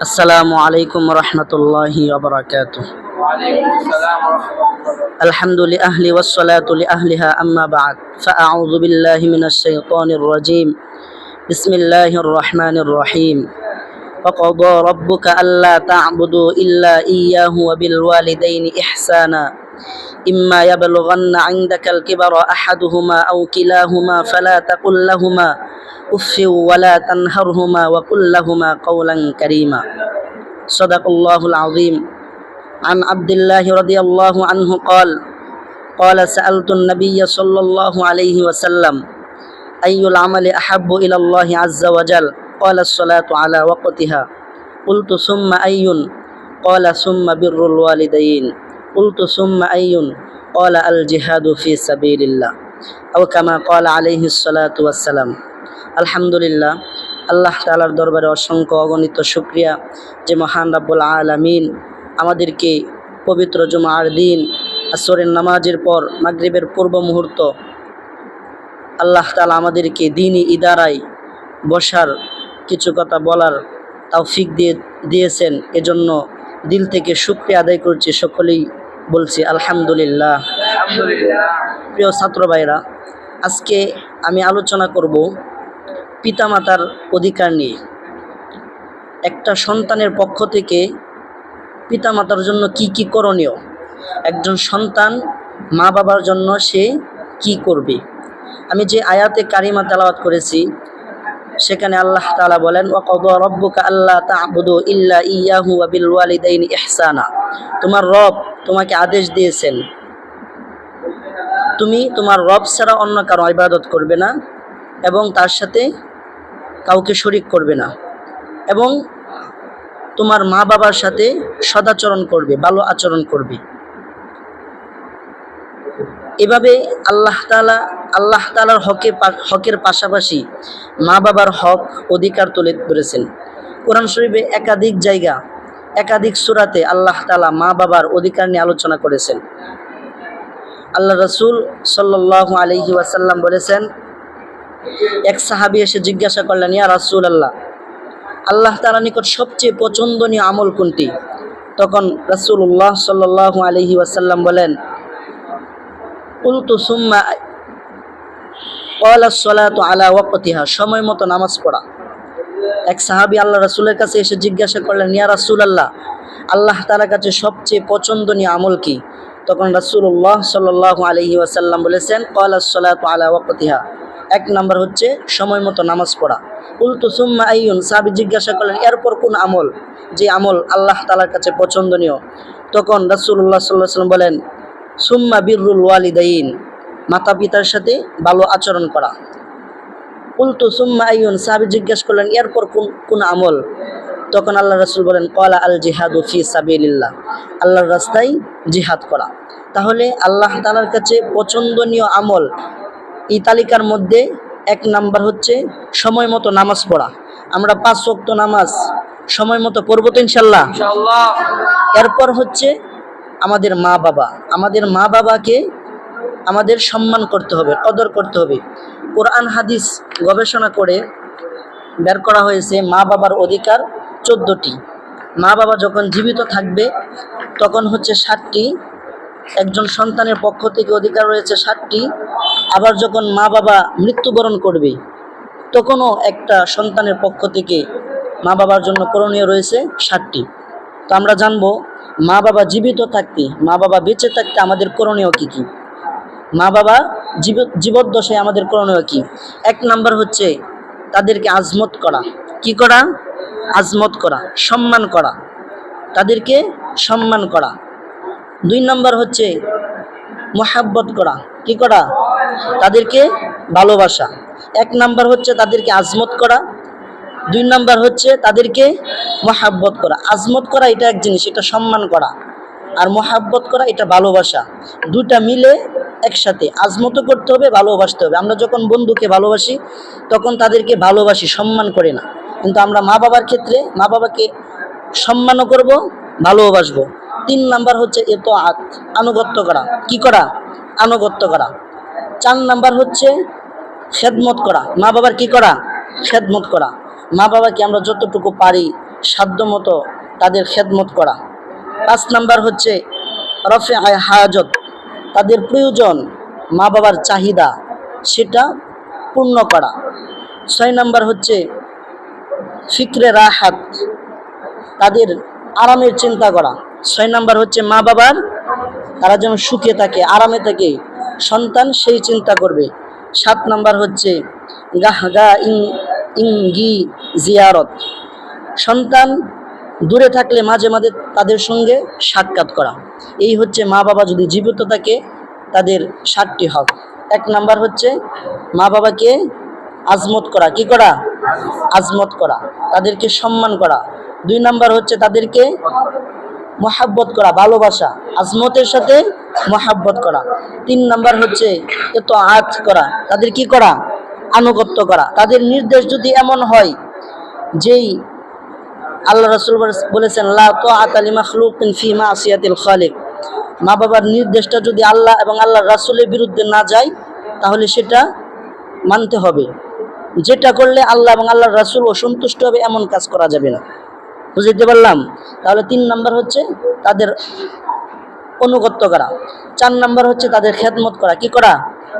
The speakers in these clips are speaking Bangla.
আসসালামু আলাইকুম রহমতুল্লাহি ওয়া বারাকাতুহু। আলহামদুলিল্লাহি আহলি ওয়াসসালাতু লিআহলিহা আম্মা বা'দ ফাআউযু বিল্লাহি মিনাশ শাইতানির রাজীম। বিসমিল্লাহির রহমানির রহিম। وقضى ربك ألا تعبدوا إلا إياه وبالوالدين إحسانا إما يبلغن عندك الكبر أحدهما أو كلاهما فلا تقل لهما أف ولا تنهرهما وقل لهما قولا كريما صدق الله العظيم عن عبد الله رضي الله عنه قال سألت النبي صلى الله عليه وسلم أي العمل أحب إلى الله عز وجل قال الصلاة على وقتها قلت ثم أي قال ثم بر الوالدين قلت ثم أي قال الجهاد في سبيل الله أو كما قال عليه الصلاة والسلام। আলহামদুলিল্লাহ, আল্লাহ তাআলার দরবারে অসংখ্য অগণিত শুকরিয়া যে মহান রাব্বুল আলামিন আমাদেরকে পবিত্র জুমার দিন আসরের নামাজের পর মাগরিবের পূর্ব মুহূর্ত আল্লাহ তাআলা আমাদেরকে দ্বীনি ইদারায় বসার, কিছু কথা বলার তৌফিক দিয়েছেন। এজন্য দিল থেকে শুকরিয়া আদায় করছি, সকলেই বলছি আলহামদুলিল্লাহ। প্রিয় ছাত্র ভাইরা, আজকে আমি আলোচনা করব পিতামাতার অধিকার নিয়ে। একটা সন্তানের পক্ষ থেকে পিতামাতার জন্য কি কি করণীয়, একজন সন্তান মা বাবার জন্য সে কি করবে। আমি যে আয়াতে কারিমা তেলাওয়াত করেছি সেখানে আল্লাহ তাআলা বলেন, ওয়াকাদা রাব্বুকা আল্লা তা'বুদু ইল্লা ইয়াহু ওয়া বিল ওয়ালিদাইনি ইহসানা। তোমার রব তোমাকে আদেশ দিয়েছেন তুমি তোমার রব ছাড়া অন্য কারো ইবাদত করবে না এবং তার সাথে কাউকে শরীক করবে না, এবং তোমার মা বাবার সাথে সদাচরণ করবে, ভালো আচরণ করবে। এভাবে আল্লাহ তাআলার হকের পাশাপাশি মা বাবার হক অধিকার তুলে ধরেছেন। কোরআন শরীফে একাধিক জায়গা, একাধিক সূরাতে আল্লাহ তাআলা মা বাবার অধিকার নিয়ে আলোচনা করেছেন। আল্লাহ রাসূল সাল্লাল্লাহু আলাইহি ওয়াসাল্লাম বলেছেন, এক সাহাবী এসে জিজ্ঞাসা করলেন, ইয়া রাসূলুল্লাহ, আল্লাহ তাআলার নিকট সবচেয়ে পছন্দনীয় আমল কোনটি? তখন রাসূলুল্লাহ সাল্লাল্লাহু আলাইহি ওয়াসাল্লাম বলেন, কুলতু সুম্মা ক্বালা সলাতু আলা ওয়াকতিহা, সময় মতো নামাজ পড়া। এক সাহাবী আল্লাহ রাসূলের কাছে এসে জিজ্ঞাসা করলেন, ইয়া রাসূলুল্লাহ, আল্লাহ তাআলার কাছে সবচেয়ে পছন্দনীয় আমল কি? তখন রাসূলুল্লাহ সাল্লাল্লাহু আলাইহি ওয়াসাল্লাম বলেছেন, ক্বালা সলাতু আলা ওয়াকতিহা, এক নাম্বার হচ্ছে সময় মতো নামাজ পড়া। কুলতু সুম্মা আইয়ুন, সাহাবী জিজ্ঞাসা করলেন, এরপর কোন আমল, যে আমল আল্লাহ তাআলার কাছে পছন্দনীয়? তখন রাসূলুল্লাহ সাল্লাল্লাহু আলাইহি ওয়াসাল্লাম বলেন, সুম্মা বিররুল ওয়ালিদাইন, মাতা পিতার সাথে ভালো আচরণ করা। কুলতু সুম্মা আইয়ুন, সাহাবী জিজ্ঞাসা করলেন, এরপর কোন আমল? তখন আল্লাহ রাসূল বলেন, ক্বালা আল জিহাদু ফি সাবিলিল্লাহ, আল্লাহর রাস্তায় জিহাদ করা। তাহলে আল্লাহ তাআলার কাছে পছন্দনীয় আমল, এই তালিকার মধ্যে এক নাম্বার হচ্ছে সময় মতো নামাজ পড়া। আমরা 5 ওয়াক্ত নামাজ সময় মতো পড়ব তো ইনশাআল্লাহ। এরপর হচ্ছে আমাদের মা বাবা, আমাদের মা বাবাকে আমাদের সম্মান করতে হবে, কদর করতে হবে। কোরআন হাদিস গবেষণা করে বের করা হয়েছে মা বাবার অধিকার 14টি। মা বাবা যখন জীবিত থাকবে তখন হচ্ছে 7টি, একজন সন্তানের পক্ষ থেকে অধিকার রয়েছে 7টি। আবার যখন মা বাবা মৃত্যুবরণ করবে তখনও একটা সন্তানের পক্ষ থেকে মা বাবার জন্য করণীয় রয়েছে 7টি। তো আমরা জানবো মা বাবা জীবিত থাকতে, মা বাবা বেঁচে থাকতে আমাদের করণীয় কি কি, মা বাবা জীবদ্দশায় আমাদের করণীয় কি। এক নাম্বার হচ্ছে তাদেরকে আজমত করা। কি করা? আজমত করা, সম্মান করা, তাদেরকে সম্মান করা। 2 নাম্বার হচ্ছে মহাব্বত করা। কি করা? তাদেরকে ভালোবাসা। 1 নাম্বার হচ্ছে তাদেরকে আজমত করা, 2 নাম্বার হচ্ছে তাদেরকে মহাব্বত করা। আজমত করা এটা এক জিনিস, এটা সম্মান করা, আর মহাব্বত করা এটা ভালোবাসা। দুটা মিলে একসাথে, আজমতও করতে হবে, ভালোবাসতে হবে। আমরা যখন বন্ধুকে ভালোবাসি তখন তাদেরকে ভালোবাসি, সম্মান করে না। কিন্তু আমরা মা বাবার ক্ষেত্রে মা বাবাকে সম্মানও করব, ভালোবাসবো। 3 নাম্বার হচ্ছে ইতাআত, আনুগত্য করা। কি করা? আনুগত্য করা। 4 নাম্বার হচ্ছে খেদমত করা, মা বাবার কি করা? খেদমত করা। মা বাবাকে আমরা যতটুকু পারি সাধ্যমতো তাদের খেদমত করা। 5 নাম্বার হচ্ছে রফে হাজত, তাদের প্রয়োজন, মা বাবার চাহিদা সেটা পূর্ণ করা। 6 নাম্বার হচ্ছে ফিক্রে রাহাত, তাদের আরামের চিন্তা করা। 6 নাম্বার হচ্ছে মা বাবার তারা যেন সুখে থাকে, আরামে থাকে, সন্তান সেই চিন্তা করবে। 7 নাম্বার হচ্ছে গাহগা ইঙ্গি জিয়ারত, সন্তান দূরে থাকলে মাঝে মাঝে তাদের সঙ্গে সাক্ষাৎ করা। এই হচ্ছে মা বাবা যদি জীবিত থাকে তাদের 7টি হক। 1 নাম্বার হচ্ছে মা বাবাকে আজমত করা, কি করা? আজমত করা, তাদেরকে সম্মান করা। 2 নাম্বার হচ্ছে তাদেরকে মহাব্বত করা, ভালোবাসা, আজমতের সাথে মহাব্বত করা। 3 নাম্বার হচ্ছে ইতাআত করা, তাদের কি করা? আনুগত্য করা। তাদের নির্দেশ যদি এমন হয় যেই আল্লাহ রাসূল বলেছেন লা তাআতা লিমাখলুকিন ফি মাসিয়াতিল খালিক, মা বাবার নির্দেশটা যদি আল্লাহ এবং আল্লাহর রাসূলের বিরুদ্ধে না যায় তাহলে সেটা মানতে হবে। যেটা করলে আল্লাহ এবং আল্লাহর রাসূল অসন্তুষ্ট হবে এমন কাজ করা যাবে না। বুঝতে পারলাম? তাহলে 3 নাম্বার হচ্ছে তাদের অনুগত্য করা। 4 নাম্বার হচ্ছে তাদের খেদমত করা, কি করা?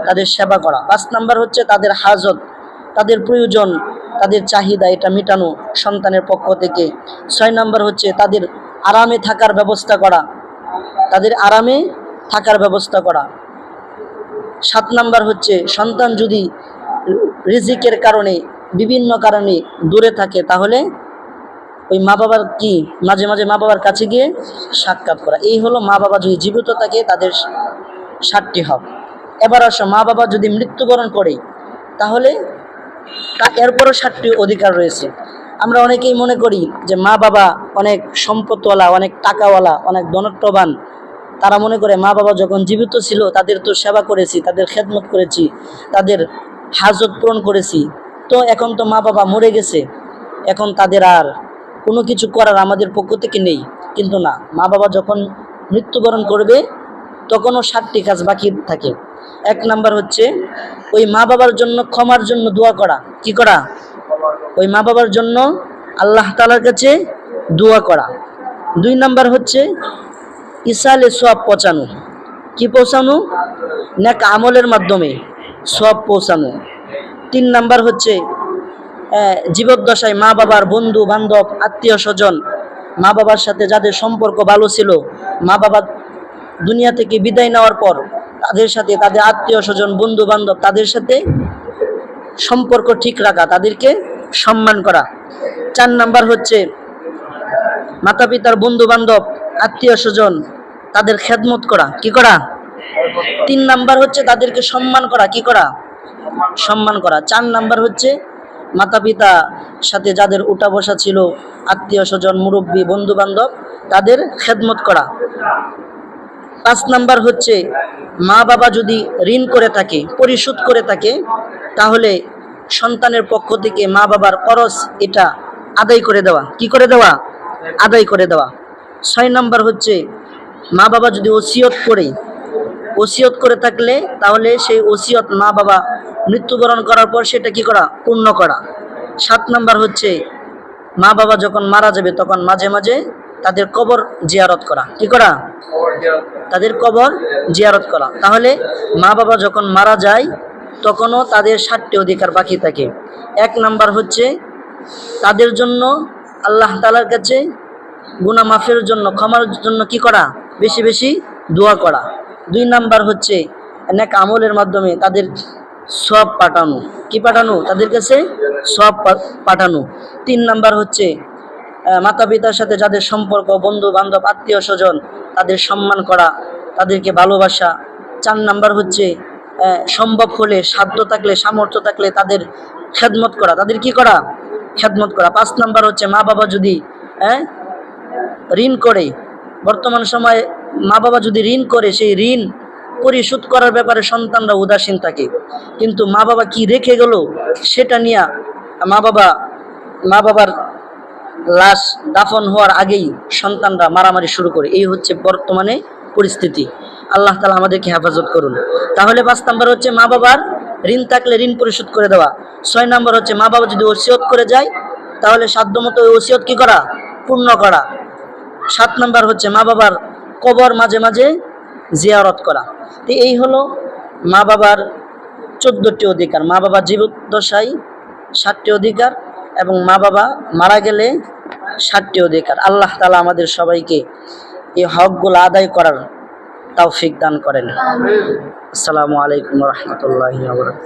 তাদের সেবা করা। 5 নাম্বার হচ্ছে তাদের হাজত, তাদের প্রয়োজন, তাদের চাহিদা এটা মেটানো সন্তানের পক্ষ থেকে। 6 নাম্বার হচ্ছে তাদের আরামে থাকার ব্যবস্থা করা, তাদের আরামে থাকার ব্যবস্থা করা। 7 নাম্বার হচ্ছে সন্তান যদি রিজিকের কারণে বিভিন্ন কারণে দূরে থাকে তাহলে ওই মা বাবার কি মাঝে মাঝে মা বাবার কাছে গিয়ে সাক্ষাৎ করা। এই হলো মা বাবা যদি জীবিত থাকে তাদের 7টি হক। এবার আসো মা বাবা যদি মৃত্যুবরণ করে তাহলে এরপরও 7টি অধিকার রয়েছে। আমরা অনেকেই মনে করি যে মা বাবা অনেক সম্পদওয়ালা, অনেক টাকাওয়ালা, অনেক ধনত্ববান, তারা মনে করে মা বাবা যখন জীবিত ছিল তাদের তো সেবা করেছি, তাদের খেদমত করেছি, তাদের হাজত পূরণ করেছি, তো এখন তো মা বাবা মরে গেছে, এখন তাদের আর কোনো কিছু করার আমাদের পক্ষ থেকে নেই। কিন্তু না, মা বাবা যখন মৃত্যুবরণ করবে তখনও 7টি কাজ বাকি থাকে। 1 নাম্বার হচ্ছে ওই মা বাবার জন্য ক্ষমার জন্য দোয়া করা, কি করা? ওই মা বাবার জন্য আল্লাহ তাআলার কাছে দোয়া করা। 2 নাম্বার হচ্ছে ইসালে সওয়াব পৌঁছানো, কি পৌঁছানো? নেক আমলের মাধ্যমে সওয়াব পৌঁছানো। 3 নাম্বার হচ্ছে জীবদ্দশায় মা বাবার বন্ধু বান্ধব আত্মীয় স্বজন, মা বাবার সাথে যাদের সম্পর্ক ভালো ছিল, মা বাবা দুনিয়া থেকে বিদায় নেওয়ার পর তাদের সাথে, তাদের আত্মীয় স্বজন বন্ধু বান্ধব, তাদের সাথে সম্পর্ক ঠিক রাখা, তাদেরকে সম্মান করা। 4 নাম্বার হচ্ছে মাতা পিতার বন্ধু বান্ধব আত্মীয় স্বজন তাদের খেদমত করা, কি করা? 3 নাম্বার হচ্ছে তাদেরকে সম্মান করা, কি করা? সম্মান করা। 4 নাম্বার হচ্ছে মাতা পিতা সাথে যাদের উঠা বসা ছিল, আত্মীয় স্বজন মুরব্বী বন্ধু বান্ধব, তাদের খেদমত করা। 5 নাম্বার হচ্ছে মা বাবা যদি ঋণ করে থাকে, পরিশোধ করে থাকে, তাহলে সন্তানের পক্ষ থেকে মা বাবার খরচ এটা আদায় করে দেওয়া, কি করে দেওয়া? আদায় করে দেওয়া। 6 নাম্বার হচ্ছে মা বাবা যদি ওসিয়ত করে থাকলে তাহলে সেই ওসিয়ত মা বাবা মৃত্যুবরণ করার পর সেটা কি করা? পূর্ণ করা। 7 নাম্বার হচ্ছে মা বাবা যখন মারা যাবে তখন মাঝে মাঝে তাদের কবর জিয়ারত করা, কি করা? তাদের কবর জিয়ারত করা। তাহলে মা বাবা যখন মারা যায় তখনও তাদের 7টি অধিকার বাকি থাকে। 1 নাম্বার হচ্ছে তাদের জন্য আল্লাহ তাআলার কাছে গুনাহ মাফের জন্য, ক্ষমার জন্য কি করা? বেশি বেশি দোয়া করা। 2 নাম্বার হচ্ছে নেক আমলের মাধ্যমে তাদের সওয়াব পাঠানো, কি পাঠানো? তাদের কাছে সওয়াব পাঠানো। 3 নাম্বার হচ্ছে মাতা পিতার সাথে যাদের সম্পর্ক বন্ধু বান্ধব আত্মীয় স্বজন তাদের সম্মান করা, তাদেরকে ভালোবাসা। 4 নাম্বার হচ্ছে সম্ভব হলে, সাধ্য থাকলে, সামর্থ্য থাকলে তাদের খেদমত করা, তাদের কি করা? খেদমত করা। 5 নাম্বার হচ্ছে মা বাবা যদি ঋণ করে, বর্তমান সময়ে মা বাবা যদি ঋণ করে সেই ঋণ পরিশোধ করার ব্যাপারে সন্তানরা উদাসীন থাকে, কিন্তু মা বাবা কি রেখে গেল সেটা নিয়ে মা বাবার লাশ দাফন হওয়ার আগেই সন্তানরা মারামারি শুরু করে। এই হচ্ছে বর্তমানে পরিস্থিতি। আল্লাহ তাআলা আমাদেরকে হেফাজত করুন। তাহলে 5 নাম্বার হচ্ছে মা বাবার ঋণ থাকলে ঋণ পরিশোধ করে দেওয়া। 6 নম্বর হচ্ছে মা বাবা যদি ওসিয়ত করে যায় তাহলে সাধ্যমতো ওই ওসিয়ত কি করা, পূর্ণ করা। 7 নম্বর হচ্ছে মা বাবার কবর মাঝে মাঝে জিয়ারত করা। তো এই হলো মা বাবার 14টি অধিকার। মা বাবা জীবদ্দশায় 7টি অধিকার এবং মা বাবা মারা গেলে 7টি অধিকার। আল্লাহ তাআলা আমাদের সবাইকে এই হকগুলো আদায় করার তৌফিক দান করেন। আসসালামু আলাইকুম ওয়া রাহমাতুল্লাহি ওয়া বারাকাতুহু।